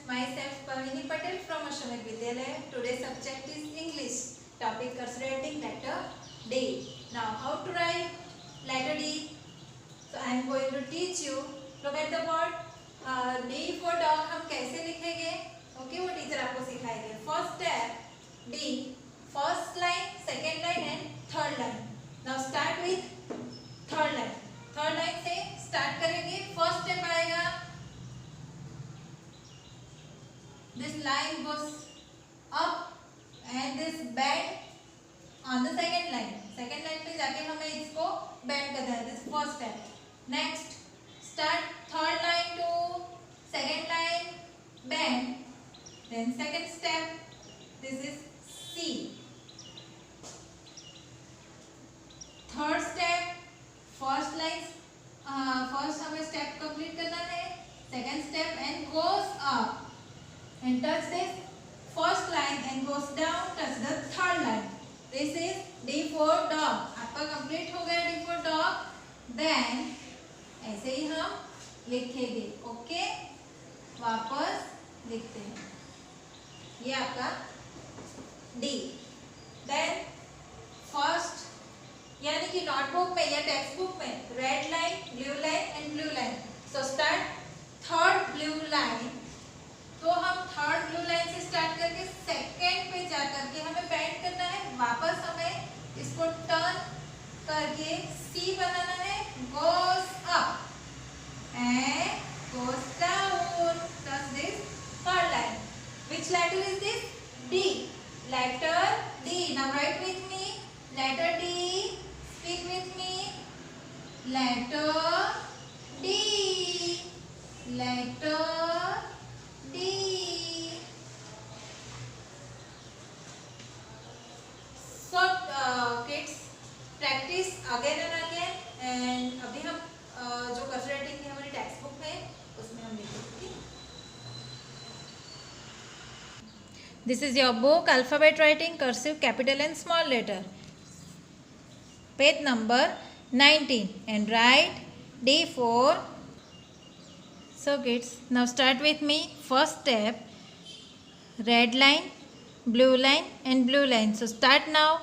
myself Pavini Patel from Ashramik Vidyalaya. Today's subject is English. Topic considering letter D. Now how to write letter D? So I am going to teach you. Look at the word D for dog. हम कैसे लिखेंगे? Okay, वो teacher आपको सिखाएंगे. First step D. First line, second line and third line. Now start with third line. Third line से start करेंगे. First step आएगा. This line goes up and this bend on the second line. Second line पे जाके हमें इसको bend करना है. This first step. Next, start third line to second line bend. Then second step. This is C. Third step. First line. First हमें step complete करना है. Second step and goes up. And touch this first line and goes down, touch the third line. This is D for dog. आपका complete हो गया D for dog. Then ऐसे ही हम लिखेंगे. Okay, वापस लिखते हैं. ये आपका D. Then first यानी कि नोटबुक में या टेक्स्ट बुक में red line, blue line and blue line. So start third blue line. तो हम थर्ड ब्लू लाइन से स्टार्ट करके सेकंड पे जा करके हमें बेंड करना है. वापस हमें इसको टर्न करके सी बनाना है. Goes up and goes down. Thus this third line. Which letter is this? D. Letter D. Now write with me. Letter D. Speak with me. Letter D. Letter D. So kids, practice again and again. And अभी हम जो cursor writing की हमारी text book है उसमें हम लिखेंगे. This is your book, alphabet writing, cursive, capital and small letter. Page number 19 and write D for. So kids, now start with me. First step, red line, blue line and blue line. So start now.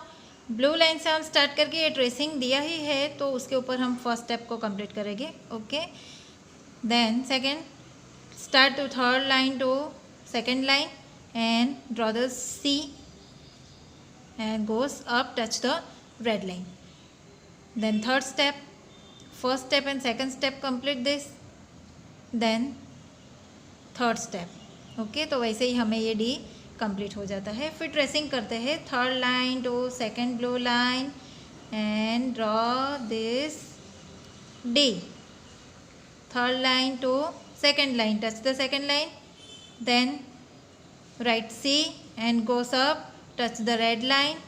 Blue line से हम start करके ये tracing दिया ही है तो उसके ऊपर हम फर्स्ट स्टेप को कंप्लीट करेंगे. Okay, then second, start to third line to second line and draw the C and goes up, touch the red line. Then third step, first step and second step complete this. Then third step. Okay, तो वैसे ही हमें ये D complete हो जाता है. फिर tracing करते हैं. Third line to second blue line and draw this D. Third line to second line, touch the second line. Then write C and goes up, touch the red line,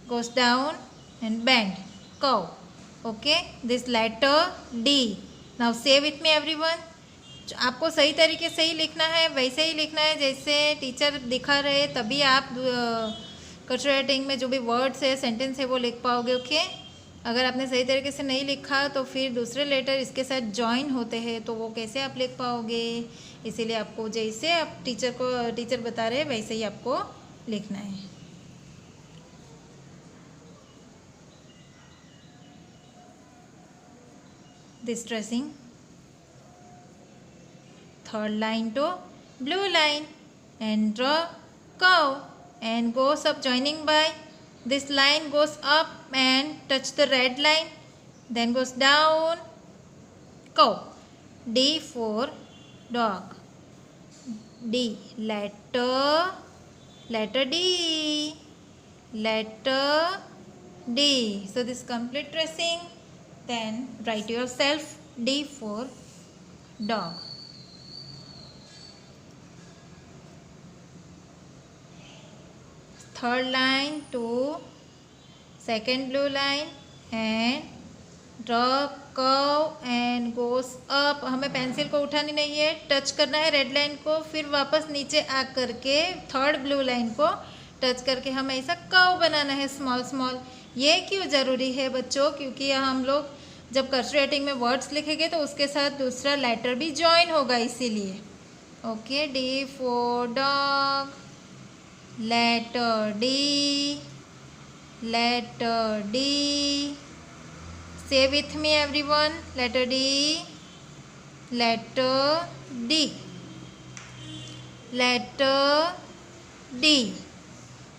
goes down and bend curve. Okay, this letter D. Now say with me everyone. आपको सही तरीके से ही लिखना है, वैसे ही लिखना है जैसे टीचर दिखा रहे, तभी आप कर्सर राइटिंग में जो भी वर्ड्स है, सेंटेंस है वो लिख पाओगे. ओके, अगर आपने सही तरीके से नहीं लिखा तो फिर दूसरे लेटर इसके साथ जॉइन होते हैं तो वो कैसे आप लिख पाओगे. इसीलिए आपको जैसे आप टीचर बता रहे हैं वैसे ही आपको लिखना है. This tracing, third line to blue line and draw curve and goes up joining by this line, goes up and touch the red line, then goes down, curve. D for dog. D, letter D, letter D. So this complete tracing. Then write yourself D for dog. Third line to second blue line and draw curve and goes up. हमें pencil को उठानी नहीं है, touch करना है red line को, फिर वापस नीचे आ करके थर्ड ब्लू लाइन को टच करके हमें ऐसा कर्व बनाना है स्मॉल स्मॉल. ये क्यों ज़रूरी है बच्चों? क्योंकि हम लोग जब कर्सर राइटिंग में वर्ड्स लिखेंगे तो उसके साथ दूसरा लेटर भी ज्वाइन होगा, इसीलिए. Okay, D for dog. Letter D. Letter D. Say with me everyone. Letter D. Letter D. Letter D.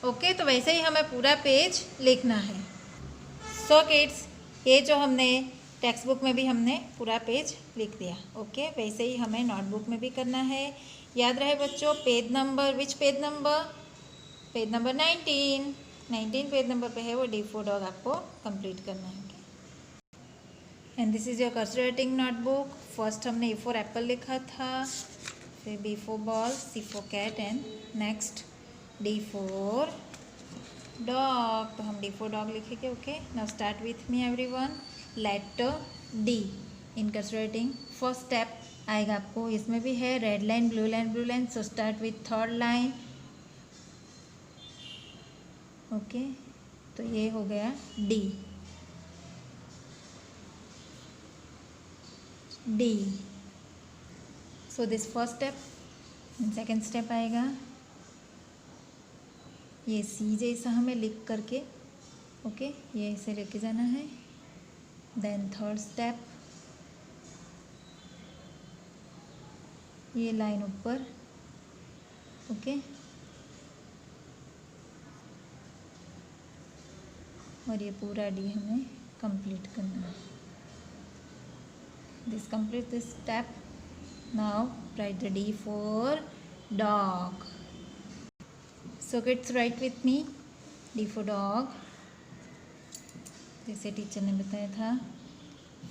Okay तो वैसे ही हमें पूरा पेज लिखना है। सो किड्स, ये जो हमने टेक्स्ट बुक में भी हमने पूरा पेज लिख दिया। ओके वैसे ही हमें नोटबुक में भी करना है। याद रहे बच्चों, page number, which page number? Page number 19 page number पे है वो डी फॉर डॉग आपको कंप्लीट करना है। Okay and this is your cursive writing notebook. First हमने ए फॉर एप्पल लिखा था, फिर B for ball, C for cat and next D for dog. तो हम डी फॉर डॉग लिखेंगे। Okay now start with me everyone. Letter D in cursive writing. First step आएगा आपको, इसमें भी है red line blue line blue line. So start with third line. Okay तो ये हो गया D. D so this first step. Second step आएगा ये सी जैसा हमें लिख करके, ओके ये ऐसे लेके जाना है। देन थर्ड स्टेप, ये लाइन ऊपर, ओके और ये पूरा डी हमें कंप्लीट करना है। This complete this step. Now write the D for dog. So kids write with me, D for dog. जैसे टीचर ने बताया था,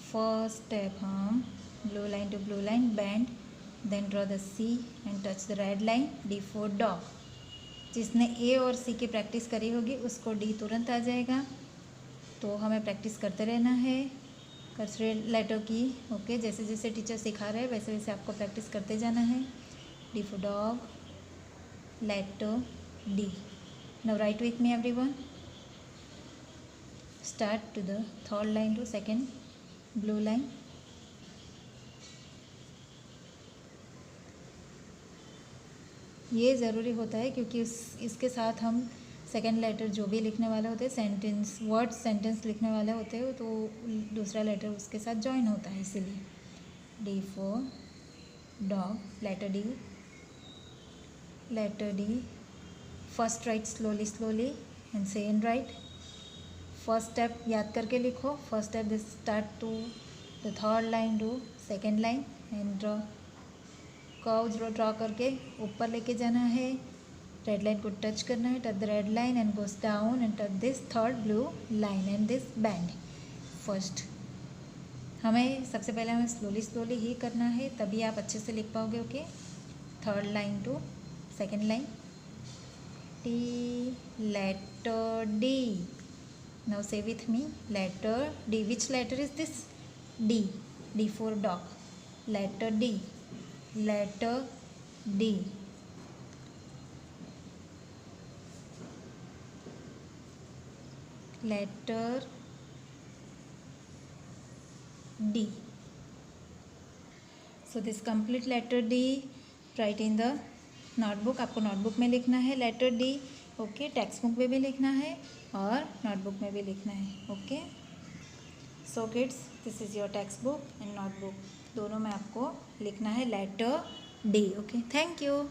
फर्स्ट स्टेप हम blue line to blue line bend, then draw the C and touch the red line, D for dog. जिसने A और सी की practice करी होगी उसको डी तुरंत आ जाएगा। तो हमें प्रैक्टिस करते रहना है कर्सर लेटर की। ओके जैसे जैसे टीचर सिखा रहे हैं वैसे वैसे आपको प्रैक्टिस करते जाना है। D for dog, letter D. Now write with me everyone. Start to the third line to second blue line. ये ज़रूरी होता है क्योंकि इसके साथ हम सेकेंड लेटर जो भी लिखने वाले होते हैं, सेंटेंस वर्ड सेंटेंस लिखने वाले होते हैं, तो दूसरा लेटर उसके साथ जॉइन होता है, इसीलिए। D for dog, letter D. Letter D first write slowly slowly and second write. First step याद करके लिखो। First step this start to the third line to second line and draw curve draw करके ऊपर लेके जाना है। Red line को touch करना है, touch the red line and goes down and touch this third blue line and this band. First हमें सबसे पहले हमें स्लोली स्लोली ही करना है, तभी आप अच्छे से लिख पाओगे। Okay third line to second line. T, letter D. Now say with me, letter D. Which letter is this? D. D for dog, letter D, letter D. letter D. So this complete letter D write in the notebook. आपको notebook में लिखना है letter D. Okay textbook में भी लिखना है और notebook में भी लिखना है। Okay so kids this is your textbook and notebook, दोनों में आपको लिखना है letter D. Okay thank you.